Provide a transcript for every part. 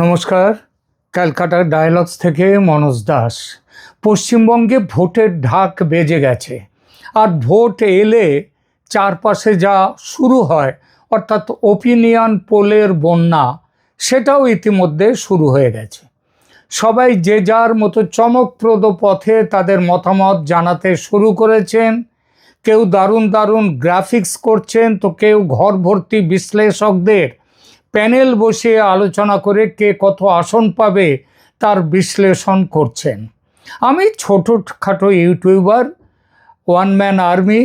নমস্কার, ক্যালকাটা ডায়ালগস থেকে মনোজ দাস। পশ্চিমবঙ্গে ভোটের ঢাক বেজে গেছে, আর ভোট এলে চারপাশে যা শুরু হয় অর্থাৎ ওপিনিয়ন পোলের বন্যা, সেটাও ইতিমধ্যে শুরু হয়ে গেছে। সবাই যে যার মতো চমকপ্রদ পথে তাদের মতামত জানাতে শুরু করেছেন। কেউ দারুণ দারুণ গ্রাফিক্স করছেন, তো কেউ ঘর ভর্তি বিশ্লেষকদের প্যানেল বসিয়ে আলোচনা করে কে কত আসন পাবে তার বিশ্লেষণ করছেন। আমি ছোটোখাটো ইউটিউবার, ওয়ান ম্যান আর্মি,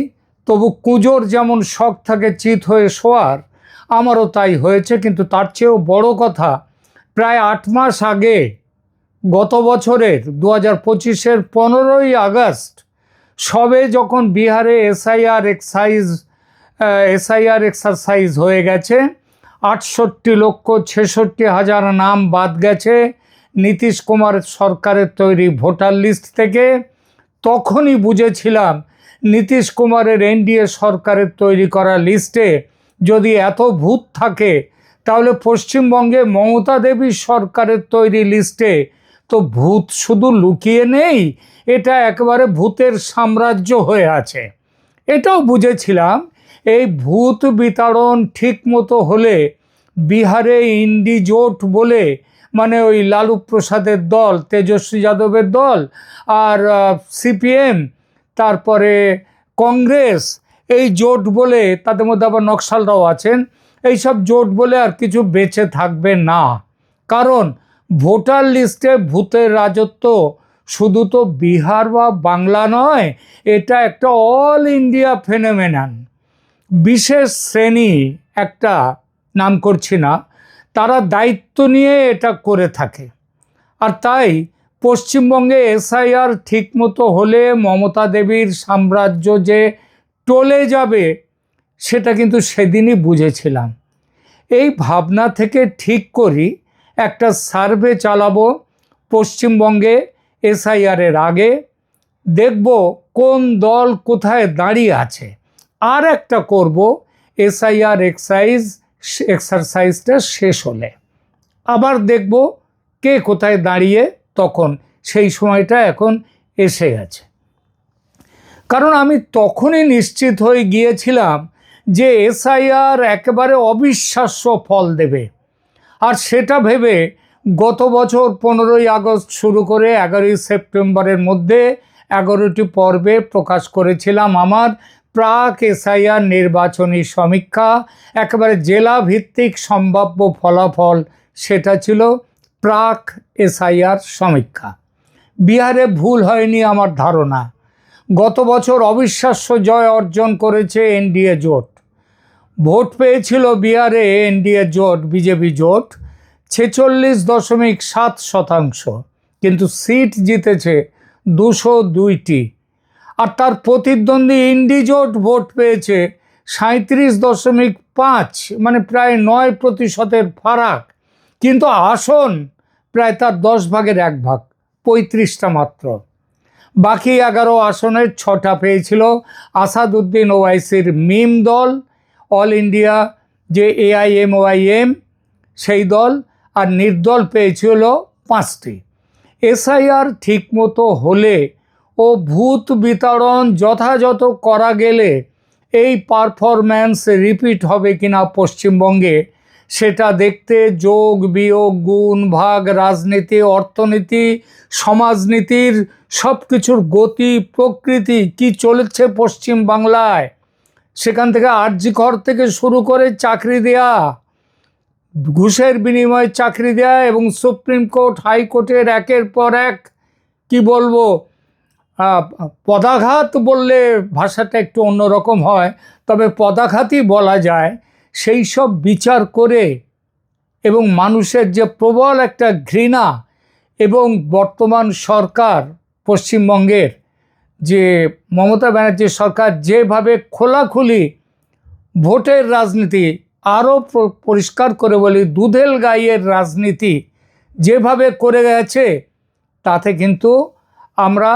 তবু কুঁজোর যেমন শখ থাকে চিত হয়ে শোয়ার, আমারও তাই হয়েছে। কিন্তু তার চেয়েও বড় কথা, প্রায় 8 মাস আগে, গত বছরের 2025-এর 15ই আগস্ট সবে যখন বিহারে এসআইআর এক্সারসাইজ হয়ে গেছে, 68,66,000 নাম বাদ গেছে নীতিশ কুমার সরকারের তৈরি ভোটার লিস্ট থেকে, তখনই বুঝেছিলাম নীতিশ কুমারের এনডিএ সরকারের তৈরি করা লিস্টে যদি এত ভূত থাকে, তাহলে পশ্চিমবঙ্গে মমতা দেবীর সরকারের তৈরি লিস্টে তো ভূত শুধু লুকিয়ে নেই, এটা একেবারে ভূতের সাম্রাজ্য হয়ে আছে। এটাও বুঝেছিলাম এই ভূত বিতাড়ন ঠিক মতো হলে বিহারে ইন্ডি জোট বলে, মানে ওই লালু প্রসাদের দল, তেজস্বী যাদবের দল, আর সিপিএম, তারপরে কংগ্রেস, এই জোট বলে, তাদের মধ্যে আবার নকশালরাও আছেন, এইসব জোট বলে আর কিছু বেঁচে থাকবে না। কারণ ভোটার লিস্টে ভূতের রাজত্ব শুধু তো বিহার বা বাংলা নয়, এটা একটা অল ইন্ডিয়া ফেনোমেনন। বিশেষ শ্রেণী, একটা নাম করছি না, তারা দায়িত্ব নিয়ে এটা করে থাকে। আর তাই পশ্চিমবঙ্গে এসআইআর ঠিক মতো হলে মমতা দেবীর সাম্রাজ্য যে টলে যাবে, সেটা কিন্তু সেদিনই বুঝেছিলাম। এই ভাবনা থেকে ঠিক করি একটা সার্ভে চালাবো পশ্চিমবঙ্গে এসআইআরের আগে, দেখব কোন দল কোথায় দাঁড়িয়ে আছে। আর একটা করব এসআইআর এক্সারসাইজটা শেষ হলে, আবার দেখব কে কোথায় দাঁড়িয়ে, তখন সেই সময়টা এখন এসে গেছে। কারণ আমি তখনই নিশ্চিত হয়ে গিয়েছিলাম যে এসআইআর একেবারে অবিশ্বাস্য ফল দেবে। আর সেটা ভেবে গত বছর 15ই আগস্ট শুরু করে 11ই সেপ্টেম্বরের মধ্যে 11টি পর্বে প্রকাশ করেছিলাম আমার প্রাক এসআইআর নির্বাচনী সমীক্ষা, একেবারে জেলা ভিত্তিক সম্ভাব্য ফলাফল। সেটা ছিল প্রাক এসআইআর সমীক্ষা। বিহারে ভুল হয়নি আমার ধারণা। গত বছর অবিশ্বাস্য জয় অর্জন করেছে এনডিএ জোট। ভোট পেয়েছিল বিহারে এনডিএ জোট, বিজেপি জোট 46.7%, কিন্তু সিট জিতেছে 202টি। আর তার প্রতিদ্বন্দ্বী ইন্ডি জোট ভোট পেয়েছে 37.5, মানে প্রায় 9%-এর ফারাক, কিন্তু আসন প্রায় তার 10 ভাগের 1 ভাগ, 35টা মাত্র। বাকি 11 আসনের 6টা পেয়েছিল আসাদুদ্দিন ওয়াইসির মিম দল, অল ইন্ডিয়া যে এআইএমওআইএম সেই দল, আর নির্দল পেয়েছিল 5টি। এসআইআর ঠিক মতো হলে ও ভূত বিতাড়ন যথাযথ করা গেলে এই পারফরম্যান্স রিপিট হবে কিনা পশ্চিমবঙ্গে, সেটা দেখতে যোগ বিয়োগ গুণ ভাগ, রাজনীতি, অর্থনীতি, সমাজনীতির সব কিছুর গতি প্রকৃতি কি চলেছে পশ্চিম বাংলায়, সেখান থেকে আরজি কর থেকে শুরু করে চাকরি দেয়া, ঘুষের বিনিময়ে চাকরি দেয়া, এবং সুপ্রিম কোর্ট হাইকোর্টের একের পর এক, কি বলবো, পদাঘাত বললে ভাষাটা একটু অন্যরকম হয়, তবে পদাঘাতই বলা যায়, সেই সব বিচার করে, এবং মানুষের যে প্রবল একটা ঘৃণা, এবং বর্তমান সরকার পশ্চিমবঙ্গের যে মমতা ব্যানার্জির সরকার যেভাবে খোলাখুলি ভোটের রাজনীতি, আরও পরিষ্কার করে বলি দুধেল গাইয়ের রাজনীতি যেভাবে করে গেছে, তাতে কিন্তু আমরা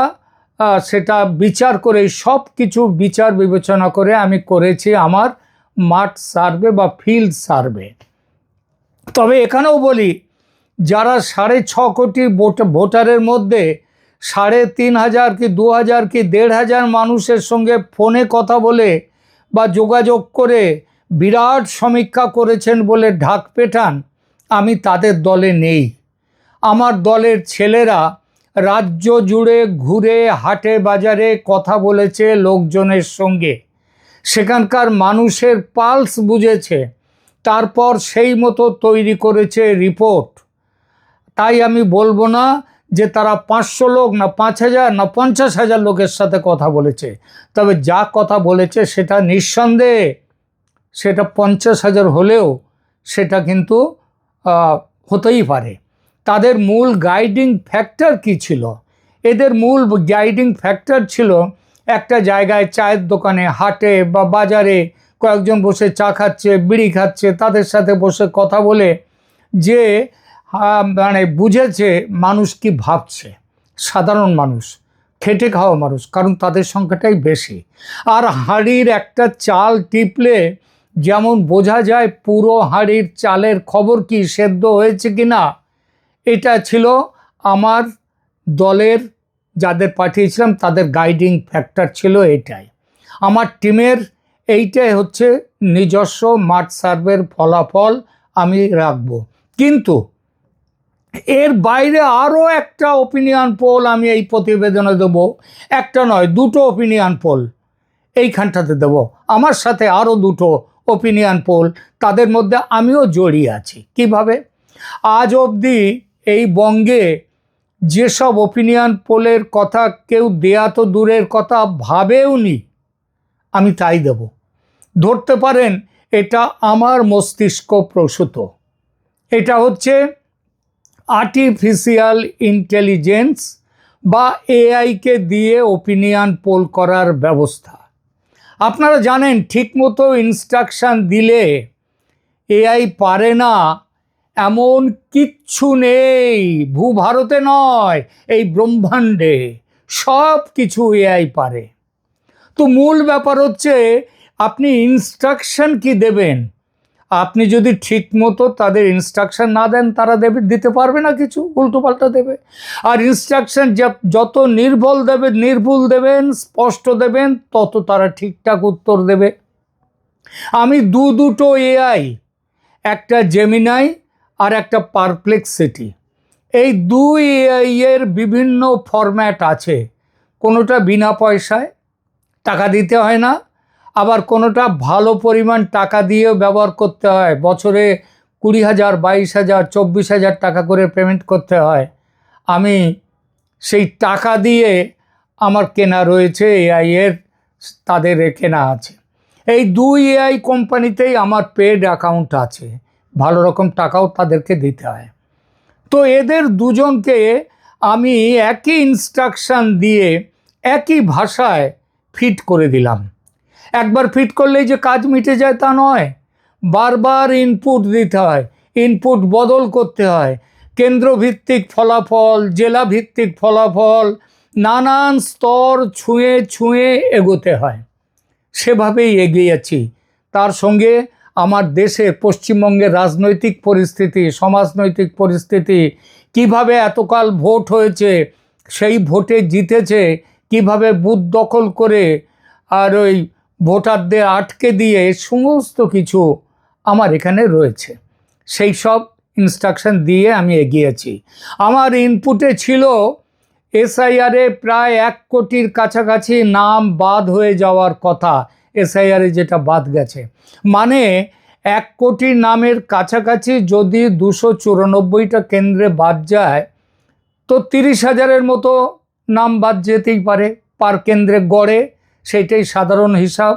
সেটা বিচার করে, সব কিছু বিচার বিবেচনা করে আমি করেছি আমার মাঠ সার্ভে বা ফিল্ড সার্ভে। তবে এখানেও বলি, যারা 6.5 কোটি ভোটারের মধ্যে 3,500 কি 2,000 কি 1,500 মানুষের সঙ্গে ফোনে কথা বলে বা যোগাযোগ করে বিরাট সমীক্ষা করেছেন বলে ঢাক পেটান, আমি তাদের দলে নেই। আমার দলের ছেলেরা রাজ্য জুড়ে ঘুরে হাটে বাজারে কথা বলেছে লোকজনের সঙ্গে, সেখানকার মানুষের পালস বুঝেছে, তারপর সেই মতো তৈরি করেছে রিপোর্ট। তাই আমি বলবো না যে তারা 500 লোক না 5,000 না 50,000 লোকের সাথে কথা বলেছে, তবে যা কথা বলেছে সেটা নিঃসন্দেহে সেটা 50,000 হলেও সেটা কিন্তু হতেই পারে। তাদের মূল গাইডিং ফ্যাক্টর কি ছিল? এদের মূল গাইডিং ফ্যাক্টর ছিল একটা জায়গায় চায়ের দোকানে, হাটে বা বাজারে কয়েকজন বসে চা খাচ্ছে, বিড়ি খাচ্ছে, তাদের সাথে বসে কথা বলে যে মানে বুঝেছে মানুষ কি ভাবছে, সাধারণ মানুষ, খেটে খাওয়া মানুষ, কারণ তাদের সংখ্যাটাই বেশি। আর হাঁড়ির একটা চাল টিপলে যেমন বোঝা যায় পুরো হাঁড়ির চালের খবর কি, সেদ্ধ হয়েছে কি না, এটা ছিল আমার দলের যাদের পাঠিয়েছিলাম তাদের গাইডিং ফ্যাক্টর ছিল এটাই। আমার টিমের এইটাই হচ্ছে নিজস্ব মাঠ সার্ভের ফলাফল আমি রাখব। কিন্তু এর বাইরে আরও একটা ওপিনিয়ন পোল আমি এই প্রতিবেদনে দেবো, একটা নয় 2টো ওপিনিয়ন পোল এইখানটাতে দেব। আমার সাথে আরও 2টো ওপিনিয়ন পোল, তাদের মধ্যে আমিও জড়িয়ে আছি। কিভাবে? আজ অবধি এই বঙ্গে যেসব ওপিনিয়ন পোলের কথা কেউ দেয়া তো দূরের কথা, ভাবেও নি, আমি তাই দেব। ধরতে পারেন এটা আমার মস্তিষ্ক প্রসূত। এটা হচ্ছে আর্টিফিশিয়াল ইন্টেলিজেন্স বা এআইকে দিয়ে ওপিনিয়ন পোল করার ব্যবস্থা। আপনারা জানেন ঠিকমতো ইনস্ট্রাকশান দিলে এআই পারে না এমন কিচ্ছু নেই, ভূভারতে নয় এই ব্রহ্মাণ্ডে সব কিছু এআই পারে। তো মূল ব্যাপার হচ্ছে আপনি ইনস্ট্রাকশন কি দেবেন। আপনি যদি ঠিকমতো তাদের ইনস্ট্রাকশন না দেন, তারা দিতে পারবে না, কিছু উল্টোপাল্টা দেবে। আর ইনস্ট্রাকশন যত নির্ভুল দেবেন, স্পষ্ট দেবেন, তত তারা ঠিকঠাক উত্তর দেবে। আমি দুটো এআই, একটা জেমিনাই আর একটা পারপ্লেক্সিটি, এই 2 এআই এর বিভিন্ন ফরম্যাট আছে। কোনোটা বিনা পয়সায়, টাকা দিতে হয় না, আবার কোনোটা ভালো পরিমাণ টাকা দিয়েও ব্যবহার করতে হয়, বছরে 20,000, 22,000, 24,000 টাকা করে পেমেন্ট করতে হয়। আমি সেই টাকা দিয়ে আমার কেনা রয়েছে এআই এর, তাদের কেনা আছে। এই 2 এআই কোম্পানিতেই আমার পেড অ্যাকাউন্ট আছে, ভালো রকম টাকাও তাদেরকে দিতে হয়। তো এদের দুজনকে আমি একই ইনস্ট্রাকশান দিয়ে একই ভাষায় ফিট করে দিলাম। একবার ফিট করলেই যে কাজ মিটে যায় তা নয়, বারবার ইনপুট দিতে হয়, ইনপুট বদল করতে হয়, কেন্দ্রভিত্তিক ফলাফল, জেলাভিত্তিক ফলাফল, নানান স্তর ছুঁয়ে ছুঁয়ে এগোতে হয়। সেভাবেই এগিয়েছি। তার সঙ্গে আমার দেশের পশ্চিমবঙ্গের রাজনৈতিক পরিস্থিতি, সমাজনৈতিক পরিস্থিতি, কিভাবে এতকাল ভোট হয়েছে, সেই ভোটে জিতেছে কিভাবে, বুথ দখল করে আর ওই ভোটারদের আটকে দিয়ে, সমস্ত কিছু আমার এখানে রয়েছে। সেই সব ইনস্ট্রাকশন দিয়ে আমি এগিয়েছি। আমার ইনপুটে ছিল এসআইআরে প্রায় 1 কোটির কাছাকাছি নাম বাদ হয়ে যাওয়ার কথা, এসআইআরে যেটা বাদ গেছে, মানে 1 কোটি নামের কাছাকাছি যদি 294টা কেন্দ্রে বাদ যায়, তো 30,000-এর মতো নাম বাদ যেতেই পারে পার কেন্দ্রে গড়ে, সেইটাই সাধারণ হিসাব।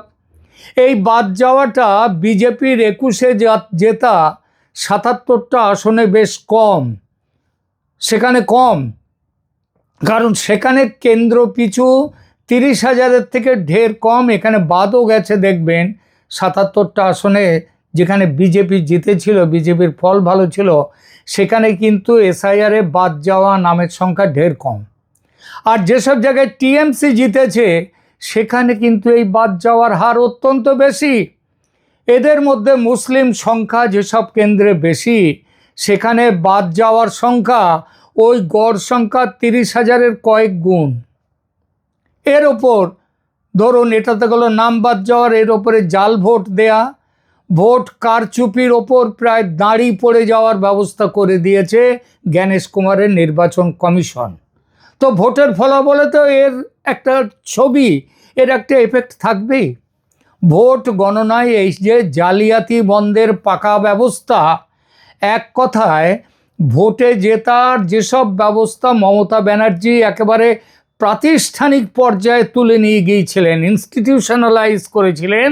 এই বাদ যাওয়াটা বিজেপির 21-এ জেতা 77টা আসনে বেশ কম, সেখানে কম, কারণ সেখানে কেন্দ্র পিছু 30,000-এর থেকে ঢের কম। এখানে বাদও গেছে, দেখবেন 77টা আসনে যেখানে বিজেপি জিতেছিল, বিজেপির ফল ভালো ছিল, সেখানে কিন্তু এসআইআরে বাদ যাওয়া নামের সংখ্যা ঢের কম। আর যেসব জায়গায় টিএমসি জিতেছে সেখানে কিন্তু এই বাদ যাওয়ার হার অত্যন্ত বেশি। এদের মধ্যে মুসলিম সংখ্যা যেসব কেন্দ্রে বেশি, সেখানে বাদ যাওয়ার সংখ্যা ওই গড় সংখ্যা 30,000-এর কয়েক গুণ। এর ওপর ধরুন এটাতে গেল নাম বাদ যাওয়ার, এর ওপরে জাল ভোট দেয়া, ভোট কারচুপির ওপর প্রায় দাঁড়ি পড়ে যাওয়ার ব্যবস্থা করে দিয়েছে জ্ঞানেশ কুমারের নির্বাচন কমিশন। তো ভোটের ফলাফলে তো এর একটা ছবি, এর একটা এফেক্ট থাকবেই। ভোট গণনায় এই যে জালিয়াতি বন্ধের পাকা ব্যবস্থা, এক কথায় ভোটে জেতার যেসব ব্যবস্থা মমতা ব্যানার্জি একেবারে প্রাতিষ্ঠানিক পর্যায়ে তুলে নিয়ে গিয়েছিলেন, ইনস্টিটিউশনালাইজ করেছিলেন,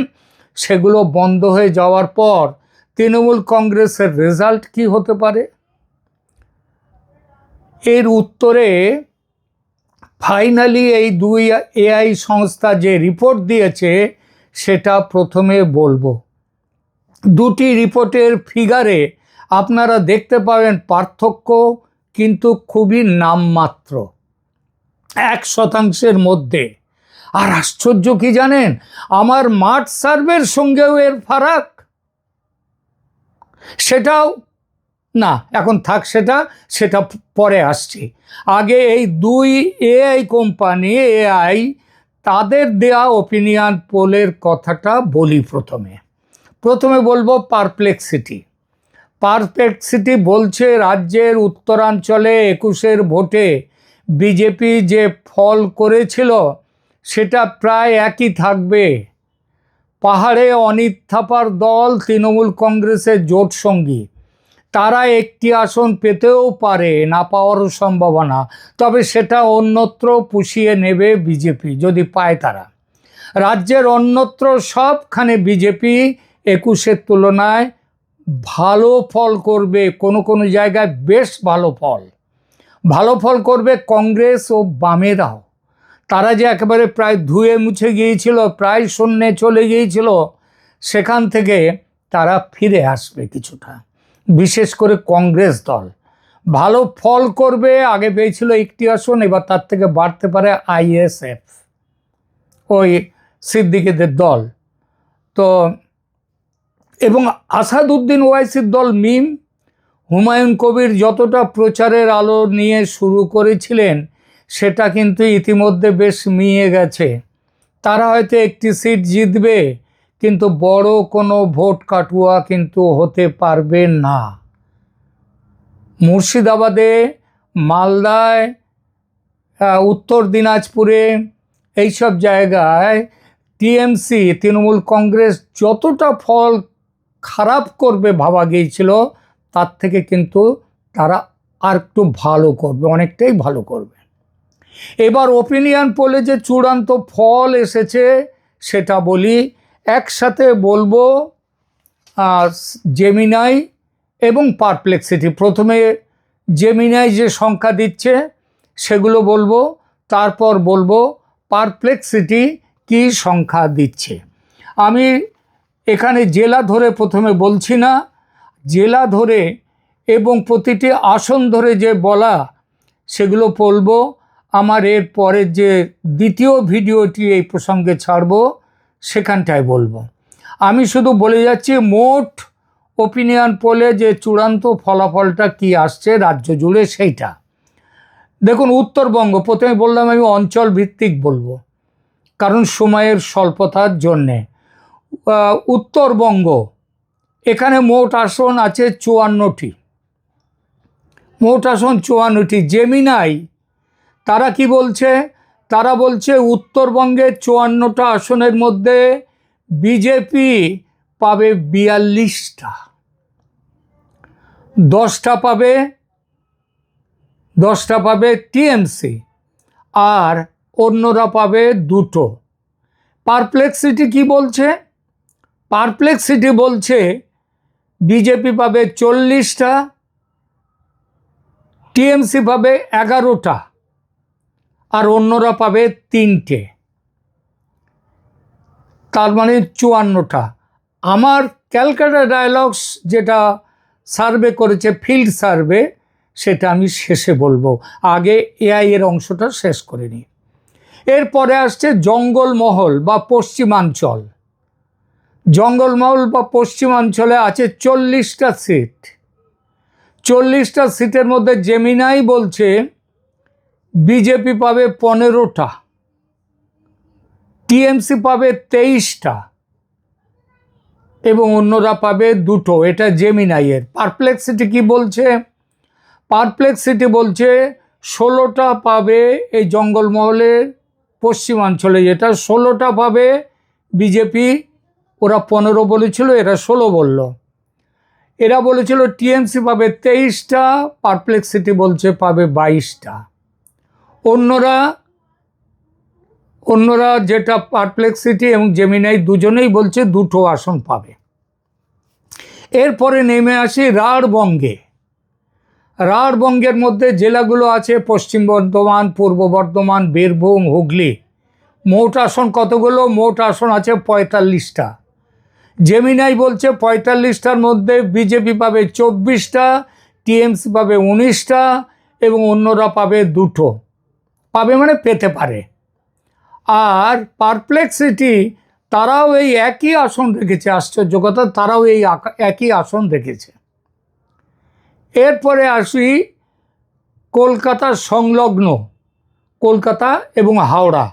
সেগুলো বন্ধ হয়ে যাওয়ার পর তৃণমূল কংগ্রেসের রেজাল্ট কি হতে পারে? এর উত্তরে ফাইনালি এই দুই এআই সংস্থা যে রিপোর্ট দিয়েছে সেটা প্রথমে বলবো। দুটি রিপোর্টের ফিগারে আপনারা দেখতে পাবেন পার্থক্য কিন্তু খুবই নামমাত্র, 1% মধ্যে। আর আশ্চর্য কি জানেন, আমার মাঠ সার্ভের সঙ্গেও এর ফারাক। সেটাও না, এখন থাক, সেটা পরে আসছে। আগে এই দুই এআই কোম্পানি, এআই, তাদের দেয়া ওপিনিয়ন পোলের কথাটা বলি। প্রথমে বলবো পারপ্লেক্সিটি বলছে রাজ্যের উত্তরাঞ্চলে 21-এর ভোটে বিজেপি যে ফল করেছিল সেটা প্রায় একই থাকবে। পাহাড়ে অনিত থাপার দল তৃণমূল কংগ্রেসের জোট সঙ্গী, তারা একটি আসন পেতেও পারে, না পাওয়ারও সম্ভাবনা, তবে সেটা অন্যত্র পুষিয়ে নেবে বিজেপি যদি পায় তারা। রাজ্যের অন্যত্র সবখানে বিজেপি 21-এর তুলনায় ভালো ফল করবে, কোনো কোনো জায়গায় বেশ ভালো ফল করবে কংগ্রেস ও বামেরাও। তারা যে একেবারে প্রায় ধুয়ে মুছে গিয়েছিল, প্রায় শূন্যে চলে গিয়েছিল, সেখান থেকে তারা ফিরে আসবে কিছুটা। বিশেষ করে কংগ্রেস দল ভালো ফল করবে, আগে পেয়েছিল 1টি আসন, এবার তার থেকে বাড়তে পারে আইএসএফ, ওই সিদ্দিকীদের দল। তো এবং আসাদুদ্দিন ওয়াইসির দল মিম, হুমায়ুন কবির যতটা প্রচারের আলো নিয়ে শুরু করেছিলেন সেটা কিন্তু ইতিমধ্যে বেশ মিয়ে গেছে। তারা হয়তো 1টি সিট জিতবে, কিন্তু বড় কোনো ভোট কাটুয়া কিন্তু হতে পারবে না। মুর্শিদাবাদে, মালদায়, উত্তর দিনাজপুরে, এইসব জায়গায় টিএমসি, তৃণমূল কংগ্রেস যতটা ফল খারাপ করবে ভাবা গিয়েছিল, তার থেকে কিন্তু তারা আর একটু ভালো করবে, অনেকটাই ভালো করবে। এবার ওপিনিয়ন পোলে যে চূড়ান্ত ফল এসেছে সেটা বলি। একসাথে বলবো জেমিনাই এবং পারপ্লেক্সিটি। প্রথমে জেমিনাই যে সংখ্যা দিচ্ছে সেগুলো বলবো, তারপর বলবো পারপ্লেক্সিটি কি সংখ্যা দিচ্ছে। আমি এখানে জেলা ধরে প্রথমে বলছি না, জেলা ধরে এবং প্রতিটি আসন ধরে যে বলা সেগুলো বলবো আমার এর পরের যে দ্বিতীয় ভিডিওটি এই প্রসঙ্গে ছাড়বো সেখানটায় বলবো। আমি শুধু বলে যাচ্ছি মোট ওপিনিয়ন পোলে যে চূড়ান্ত ফলাফলটা কি আসছে রাজ্য জুড়ে সেইটা দেখুন। উত্তরবঙ্গ প্রথমে বললাম, আমি অঞ্চল ভিত্তিক বলবো কারণ সময়ের স্বল্পতার জন্যে। উত্তরবঙ্গ, এখানে মোট আসন আছে 54টি, মোট আসন 54টি। জেমিনাই তারা কি বলছে? তারা বলছে উত্তরবঙ্গের 54টা আসনের মধ্যে বিজেপি পাবে 42টা, 10টা পাবে টিএমসি, আর অন্যরা পাবে 2টো। পারপ্লেক্সিটি কি বলছে? পারপ্লেক্সিটি বলছে বিজেপি পাবে 40টা, টিএমসি পাবে 11টা, আর অন্যরা পাবে 3টে, তার মানে 54টা। আমার ক্যালকাটা ডায়ালগস যেটা সার্ভে করেছে, ফিল্ড সার্ভে, সেটা আমি শেষে বলবো, আগে এআই এর অংশটা শেষ করে নিই। এরপরে আসছে জঙ্গলমহল বা পশ্চিমাঞ্চল। জঙ্গলমহল বা পশ্চিমাঞ্চলে আছে 40টা সিট। 40টা সিটের মধ্যে জেমিনাই বলছে বিজেপি পাবে 15টা, টিএমসি পাবে 23টা এবং অন্যরা পাবে 2টো। এটা জেমিনাইয়ের। পারপ্লেক্সিটি কি বলছে? পারপ্লেক্সিটি বলছে 16টা পাবে এই জঙ্গলমহলের পশ্চিমাঞ্চলে, যেটা 16টা পাবে বিজেপি। ওরা 15 বলেছিল, এরা 16 বলল। এরা বলেছিল টিএমসি পাবে 23টা, পারপ্লেক্সিটি বলছে পাবে 22টা। অন্যরা যেটা পারপ্লেক্সিটি এবং জেমিনাই দুজনেই বলছে 2টো আসন পাবে। এরপরে নেমে আসি রাঢ়বঙ্গে। রাঢ়বঙ্গের মধ্যে জেলাগুলো আছে পশ্চিম বর্ধমান, পূর্ব বর্ধমান, বীরভূম, হুগলি। মোট আসন কতগুলো? মোট আসন আছে 45টা। জেমিনাই বলছে 45টার মধ্যে বিজেপি পাবে 24টা, টিএমসি পাবে 19টা এবং অন্যরা পাবে 2টো। পাবে মানে পেতে পারে। আর পারপ্লেক্সিটি তারাও এই একই আসন রেখেছে। আশ্চর্য কথা, তারাও এই একই আসন রেখেছে। এরপরে আসি কলকাতার সংলগ্ন, কলকাতা এবং হাওড়া,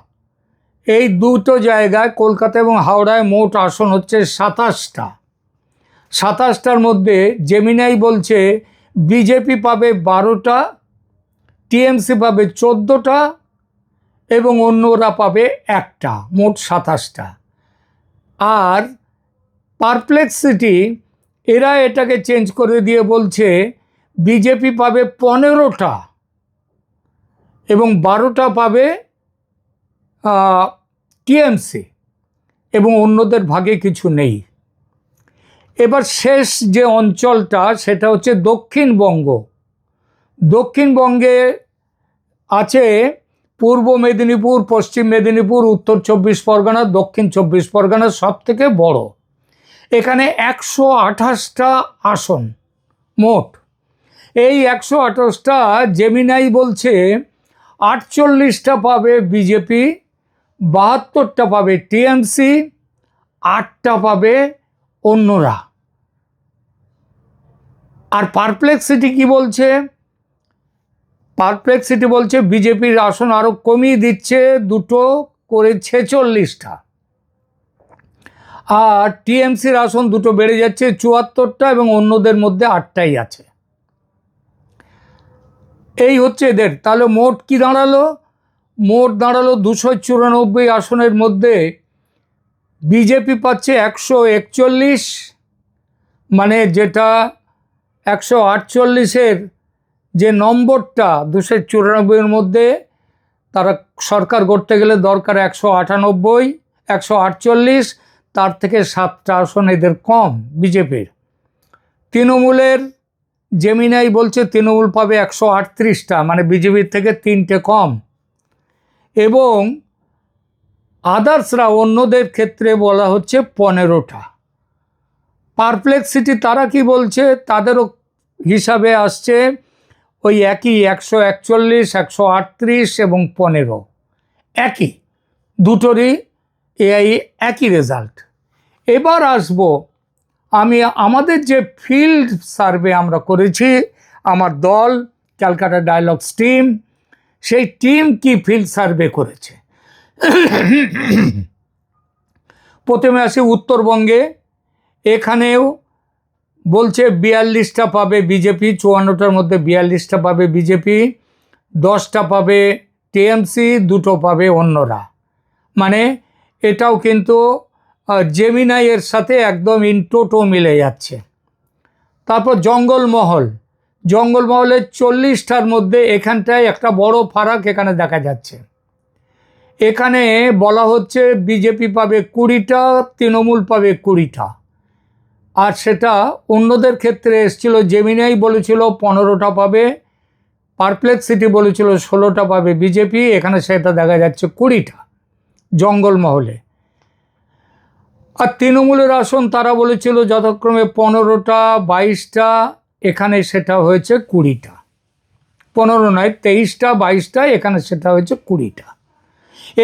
এই দুটো জায়গায়, কলকাতা এবং হাওড়ায় মোট আসন হচ্ছে 27টা। 27টার মধ্যে জেমিনাই বলছে বিজেপি পাবে 12টা, টিএমসি পাবে 14টা এবং অন্যরা পাবে 1টা, মোট 27টা। আর পারপ্লেক্সিটি এরা এটাকে চেঞ্জ করে দিয়ে বলছে বিজেপি পাবে 15টা এবং 12টা পাবে টিএমসি এবং অন্যদের ভাগে কিছু নেই। এবার শেষ যে অঞ্চলটা সেটা হচ্ছে দক্ষিণবঙ্গ। দক্ষিণবঙ্গে আছে পূর্ব মেদিনীপুর, পশ্চিম মেদিনীপুর, উত্তর 24 পরগনা, দক্ষিণ 24 পরগনা সব থেকে বড়। এখানে 128টা আসন মোট। এই 128টা জেমিনাই বলছে 48টা পাবে বিজেপি, 72টা পাবে টিএমসি, 8টা পাবে অন্যরা। আর পারপ্লেক্সিটি কি বলছে? পারপ্লেক্সিটি বলছে বিজেপির আসন আরও কমিয়ে দিচ্ছে, 2টো করে 46টা। আর টিএমসির আসন 2টো বেড়ে যাচ্ছে 74টা এবং অন্যদের মধ্যে 8টাই আছে। এই হচ্ছে এদের। তাহলে মোট কি দাঁড়ালো? মোট দাঁড়ালো 294 আসনের মধ্যে বিজেপি পাচ্ছে 141, মানে যেটা 148-এর যে নম্বরটা 294-এর মধ্যে তারা সরকার গড়তে গেলে দরকার 198, 148, তার থেকে 7টা আসন এদের কম বিজেপির। তৃণমূলের জেমিনাই বলছে তৃণমূল পাবে 138টা, মানে বিজেপির থেকে 3টে কম। এবং আদার্সরা, অন্যদের ক্ষেত্রে বলা হচ্ছে 15টা। পারপ্লেক্সিটি তারা কি বলছে? তাদেরও হিসাবে আসছে ওই একই 141, 138 এবং 15, একই, দুটোরই একই রেজাল্ট। এবার আসব আমি আমাদের যে ফিল্ড সার্ভে আমরা করেছি, আমার দল ক্যালকাটা ডায়ালগস টিম, সেই টিম কি ফিল্ড সার্ভে করেছে। প্রথমে আসি উত্তরবঙ্গে। এখানেও বলছে 42টা পাবে বিজেপি, 54টার মধ্যে 42টা পাবে বিজেপি, 10টা পাবে টিএমসি, 2টো পাবে অন্যরা। মানে এটাও কিন্তু জেমিনাইয়ের সাথে একদম ইনটোটো মিলে যাচ্ছে। তারপর জঙ্গলমহলের 40টার মধ্যে এখানটায় একটা বড় ফারাক এখানে দেখা যাচ্ছে। এখানে বলা হচ্ছে বিজেপি পাবে 20টা, তৃণমূল পাবে 20টা। আর সেটা অন্যদের ক্ষেত্রে এসেছিল, জেমিনাই বলেছিল 15টা পাবে, পারপ্লেক্সিটি বলেছিল 16টা পাবে বিজেপি, এখানে সেটা দেখা যাচ্ছে 20টা জঙ্গলমহলে। আর তৃণমূলের আসন তারা বলেছিল যথাক্রমে 15টা, 22টা, এখানে সেটা হয়েছে 20টা। 15 নয়, 23টা, 22টা, এখানে সেটা হয়েছে 20টা।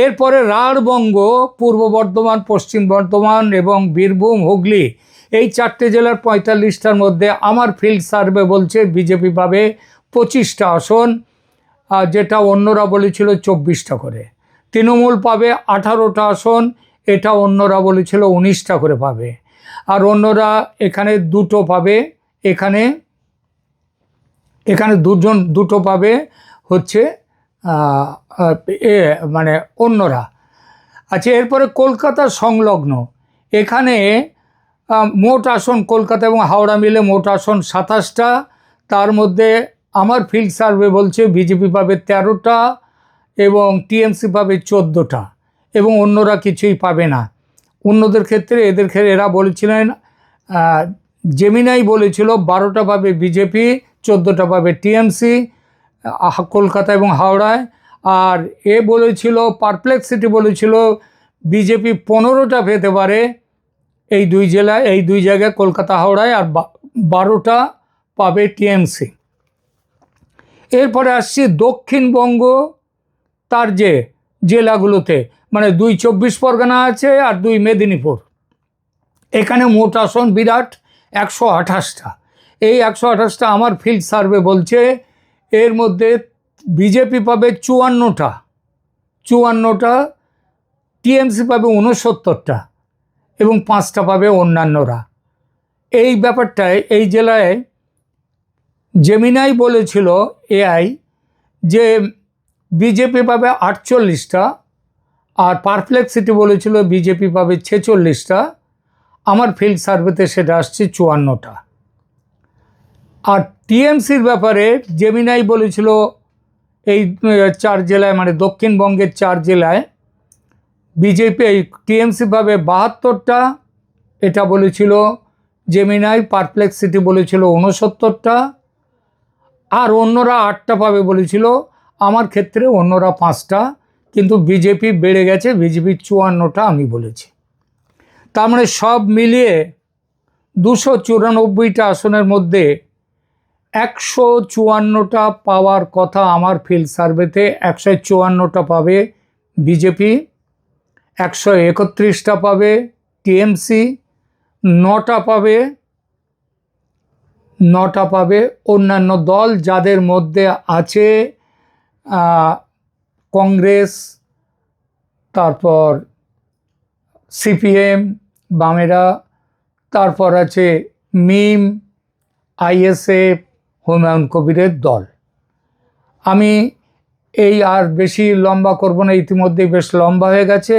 এরপরে রাঢ়বঙ্গ, পূর্ব বর্ধমান, পশ্চিম বর্ধমান এবং বীরভূম, হুগলি, এই 4টে জেলার 45টার মধ্যে আমার ফিল্ড সার্ভে বলছে বিজেপি পাবে 25টা আসন, আর যেটা অন্যরা বলেছিল 24টা করে। তৃণমূল পাবে 18টা আসন, এটা অন্যরা বলেছিল 19টা করে পাবে। আর অন্যরা এখানে দুটো পাবে, এখানে দুটো পাবে হচ্ছে মানে অন্যরা। আচ্ছা, এরপরে কলকাতা সংলগ্ন, এখানে মোট আসন কলকাতা এবং হাওড়া মিলে মোট আসন 27টা। তার মধ্যে আমার ফিল্ড সার্ভে বলছে বিজেপি পাবে 13টা এবং টিএমসি পাবে 14টা এবং অন্যরা কিছুই পাবে না। অন্যদের ক্ষেত্রে এরা বলেছিলেন, জেমিনাই বলেছিল 12টা পাবে বিজেপি, 14টা পাবে টিএমসি কলকাতা এবং হাওড়ায়। আর এ বলেছিল, পারপ্লেক্সিটি বলেছিল বিজেপি 15টা পেতে পারে এই দুই জেলায়, এই দুই জায়গায় কলকাতা হাওড়ায়, আর 12টা পাবে টিএমসি। এরপরে আসছি দক্ষিণবঙ্গ, তার যে জেলাগুলোতে, মানে 2 24 পরগনা আছে আর 2 মেদিনীপুর। এখানে মোট আসন বিরাট 128টা। এই 128টা আমার ফিল্ড সার্ভে বলছে এর মধ্যে বিজেপি পাবে 54টা, টিএমসি পাবে 69টা এবং 5টা পাবে অন্যান্যরা। এই ব্যাপারটায় এই জেলায় জেমিনাই বলেছিল এআই যে বিজেপি পাবে 48টা, আর পারপ্লেক্সিটি বলেছিল বিজেপি পাবে 46টা। আমার ফিল্ড সার্ভেতে সেটা আসছে 54টা। আর টিএমসির ব্যাপারে জেমিনাই বলেছিল এই 4 জেলায়, মানে দক্ষিণবঙ্গের 4 জেলায় বিজেপি, টিএমসি পাবে 72টা, এটা বলেছিল জেমিনাই। পারপ্লেক্সিটি বলেছিল 69টা, আর অন্যরা 8টা পাবে বলেছিল। আমার ক্ষেত্রে অন্যরা 5টা, কিন্তু বিজেপি বেড়ে গেছে, বিজেপি 54টা আমি বলেছি। তার মানে সব মিলিয়ে 294টা আসনের মধ্যে 154টা পাওয়ার কথা আমার ফিল্ড সার্ভেতে। 154টা পাবে বিজেপি, 131টা পাবে টিএমসি, 9টা পাবে অন্যান্য দল, যাদের মধ্যে আছে কংগ্রেস, তারপর সিপিএম বামেরা, তারপর আছে মিম, আইএসএফ, হুমায়ুন কবিরের দল। আমি এই আর বেশি লম্বা করব না, ইতিমধ্যেই বেশ লম্বা হয়ে গেছে,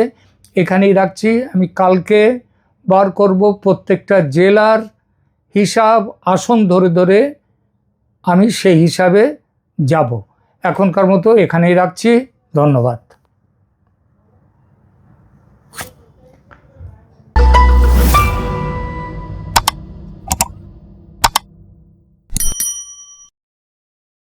এখানেই রাখছি। আমি কালকে বার করব প্রত্যেকটা জেলার হিসাব, আসন ধরে ধরে আমি সেই হিসাবে যাব। এখনকার মতো এখানেই রাখছি, ধন্যবাদ।